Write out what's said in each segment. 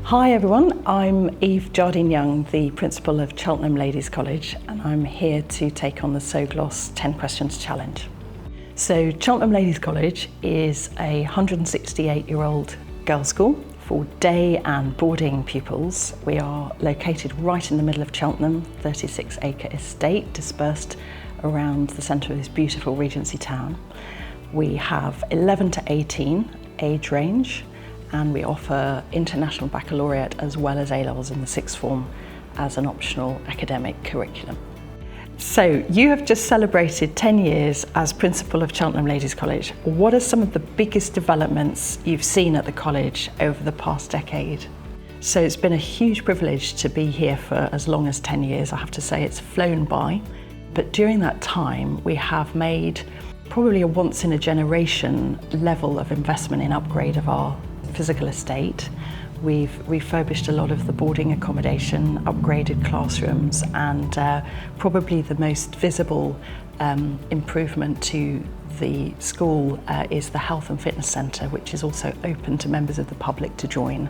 Hi everyone, I'm Eve Jardine-Young, the principal of Cheltenham Ladies College, and I'm here to take on the SoGlos 10 Questions Challenge. So Cheltenham Ladies College is a 168-year-old girls' school for day and boarding pupils. We are located right in the middle of Cheltenham, 36-acre estate dispersed around the centre of this beautiful Regency town. We have 11 to 18 age range, and we offer International Baccalaureate as well as A-levels in the sixth form as an optional academic curriculum. So you have just celebrated 10 years as principal of Cheltenham Ladies College. What are some of the biggest developments you've seen at the college over the past decade? So it's been a huge privilege to be here for as long as 10 years. I have to say it's flown by, but during that time we have made probably a once in a generation level of investment in upgrade of our physical estate. We've refurbished a lot of the boarding accommodation, upgraded classrooms, and probably the most visible improvement to the school is the Health and Fitness Centre, which is also open to members of the public to join.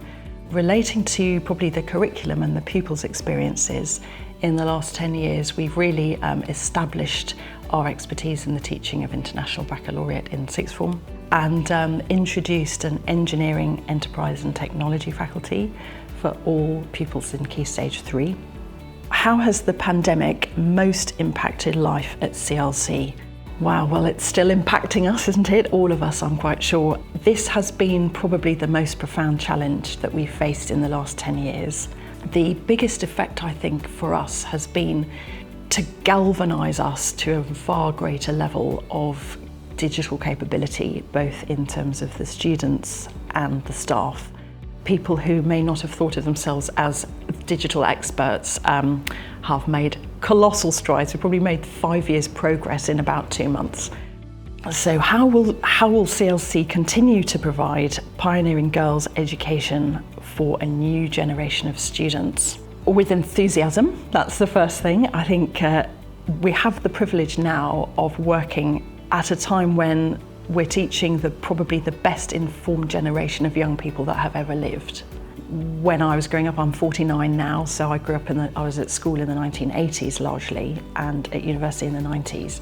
Relating to probably the curriculum and the pupils' experiences, in the last 10 years we've really established our expertise in the teaching of International Baccalaureate in sixth form and introduced an engineering, enterprise and technology faculty for all pupils in Key Stage 3. How has the pandemic most impacted life at CLC? Wow, well, it's still impacting us, isn't it? All of us, I'm quite sure. This has been probably the most profound challenge that we've faced in the last 10 years. The biggest effect, I think, for us has been to galvanise us to a far greater level of digital capability, both in terms of the students and the staff. People who may not have thought of themselves as digital experts have made colossal strides. We've probably made 5 years progress in about 2 months. So how will CLC continue to provide pioneering girls' education for a new generation of students? With enthusiasm, that's the first thing. I think we have the privilege now of working at a time when we're teaching probably the best informed generation of young people that have ever lived. When I was growing up, I'm 49 now, so I grew up I was at school in the 1980s largely, and at university in the 90s.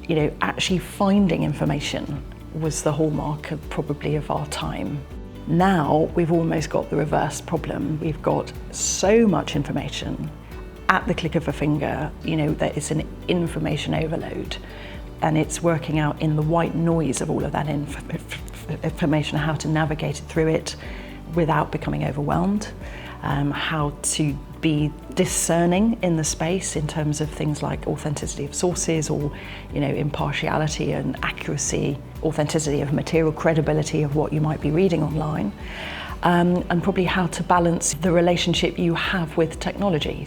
You know, actually finding information was the hallmark of our time. Now we've almost got the reverse problem. We've got so much information at the click of a finger, you know, that it's an information overload, and it's working out in the white noise of all of that information how to navigate through it without becoming overwhelmed, how to be discerning in the space in terms of things like authenticity of sources, or, you know, impartiality and accuracy, authenticity of material, credibility of what you might be reading online, and probably how to balance the relationship you have with technology.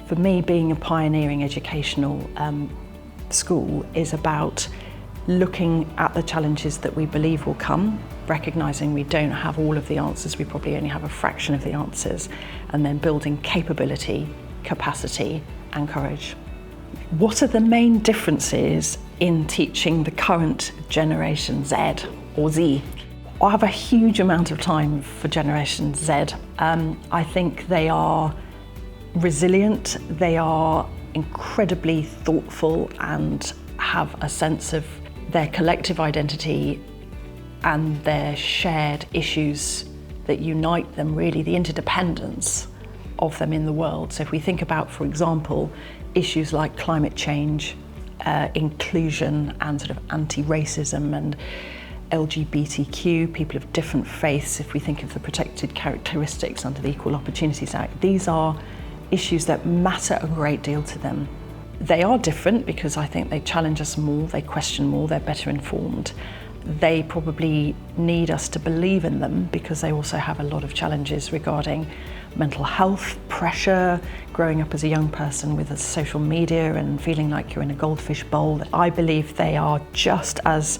For me, being a pioneering educational school is about looking at the challenges that we believe will come, recognising we don't have all of the answers, we probably only have a fraction of the answers, and then building capability, capacity and courage. What are the main differences in teaching the current Generation Z or Z? I have a huge amount of time for Generation Z. I think they are resilient, they are incredibly thoughtful and have a sense of their collective identity and their shared issues that unite them, really, the interdependence of them in the world. So if we think about, for example, issues like climate change, inclusion and sort of anti-racism and LGBTQ, people of different faiths, if we think of the protected characteristics under the Equal Opportunities Act, these are issues that matter a great deal to them. They are different because I think they challenge us more, they question more, they're better informed. They probably need us to believe in them because they also have a lot of challenges regarding mental health, pressure, growing up as a young person with social media and feeling like you're in a goldfish bowl. I believe they are just as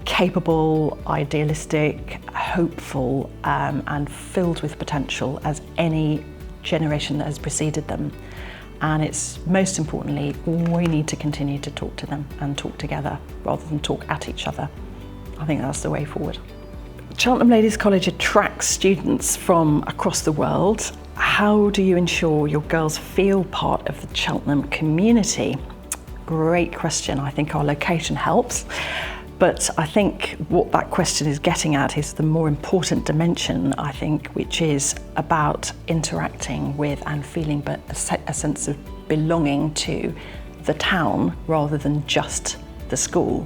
capable, idealistic, hopeful, and filled with potential as any generation that has preceded them. And it's most importantly, we need to continue to talk to them and talk together rather than talk at each other. I think that's the way forward. Cheltenham Ladies College attracts students from across the world. How do you ensure your girls feel part of the Cheltenham community? Great question. I think our location helps. But I think what that question is getting at is the more important dimension, I think, which is about interacting with and feeling a sense of belonging to the town rather than just the school.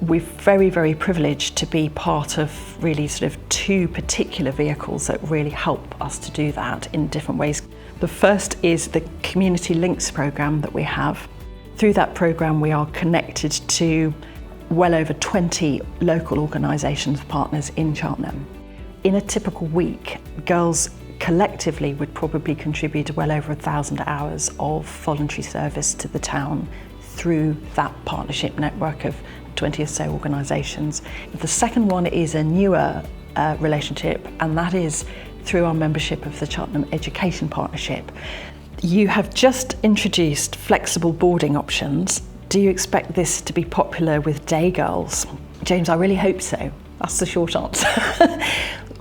We're very, very privileged to be part of really sort of two particular vehicles that really help us to do that in different ways. The first is the Community Links programme that we have. Through that programme, we are connected to well over 20 local organisations, partners in Cheltenham. In a typical week, girls collectively would probably contribute well over 1,000 hours of voluntary service to the town through that partnership network of 20 or so organisations. The second one is a newer relationship, and that is through our membership of the Cheltenham Education Partnership. You have just introduced flexible boarding options. Do you expect this to be popular with day girls? James, I really hope so. That's the short answer.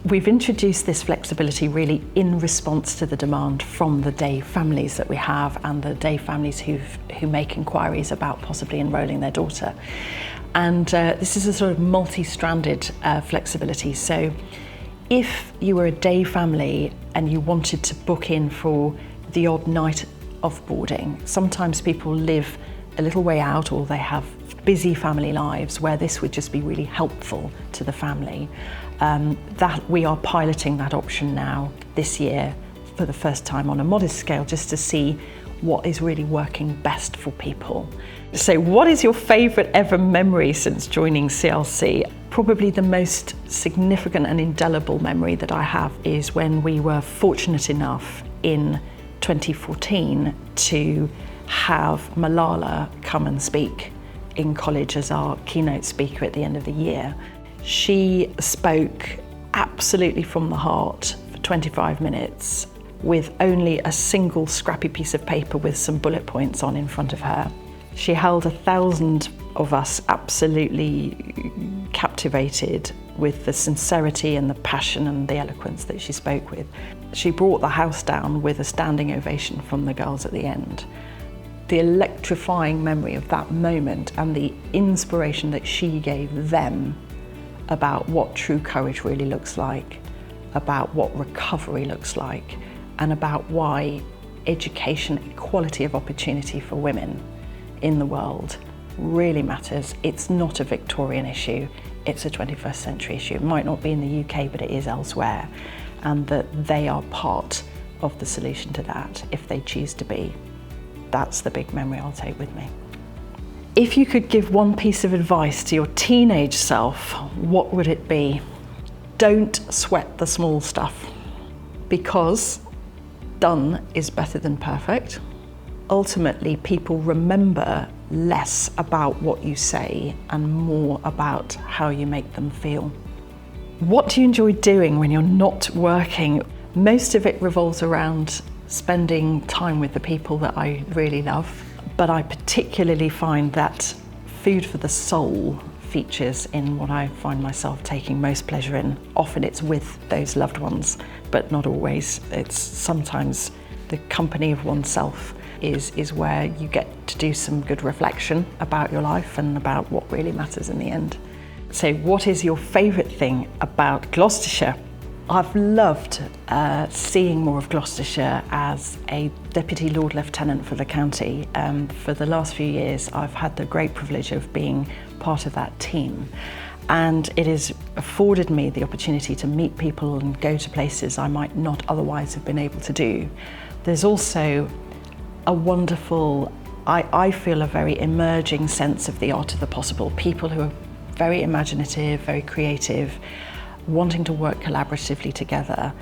We've introduced this flexibility really in response to the demand from the day families that we have and the day families who make inquiries about possibly enrolling their daughter. And this is a sort of multi-stranded flexibility. So if you were a day family and you wanted to book in for the odd night of boarding, sometimes people live a little way out or they have busy family lives where this would just be really helpful to the family. That we are piloting that option now this year for the first time on a modest scale, just to see what is really working best for people. So what is your favourite ever memory since joining CLC? Probably the most significant and indelible memory that I have is when we were fortunate enough in 2014 to have Malala come and speak in college as our keynote speaker at the end of the year. She spoke absolutely from the heart for 25 minutes with only a single scrappy piece of paper with some bullet points on in front of her. She held 1,000 of us absolutely captivated with the sincerity and the passion and the eloquence that she spoke with. She brought the house down with a standing ovation from the girls at the end. The electrifying memory of that moment and the inspiration that she gave them about what true courage really looks like, about what recovery looks like, and about why education, equality of opportunity for women in the world really matters. It's not a Victorian issue, it's a 21st century issue. It might not be in the UK, but it is elsewhere, and that they are part of the solution to that if they choose to be. That's the big memory I'll take with me. If you could give one piece of advice to your teenage self, what would it be? Don't sweat the small stuff, because done is better than perfect. Ultimately, people remember less about what you say and more about how you make them feel. What do you enjoy doing when you're not working? Most of it revolves around spending time with the people that I really love, but I particularly find that food for the soul features in what I find myself taking most pleasure in. Often it's with those loved ones, but not always. It's sometimes the company of oneself is where you get to do some good reflection about your life and about what really matters in the end. So what is your favourite thing about Gloucestershire? I've loved seeing more of Gloucestershire as a Deputy Lord Lieutenant for the county. For the last few years, I've had the great privilege of being part of that team. And it has afforded me the opportunity to meet people and go to places I might not otherwise have been able to do. There's also a wonderful, I feel a very emerging sense of the art of the possible. People who are very imaginative, very creative, wanting to work collaboratively together.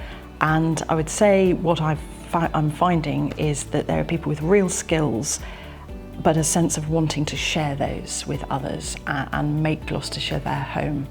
And I would say what I'm finding is that there are people with real skills, but a sense of wanting to share those with others and make Gloucestershire their home.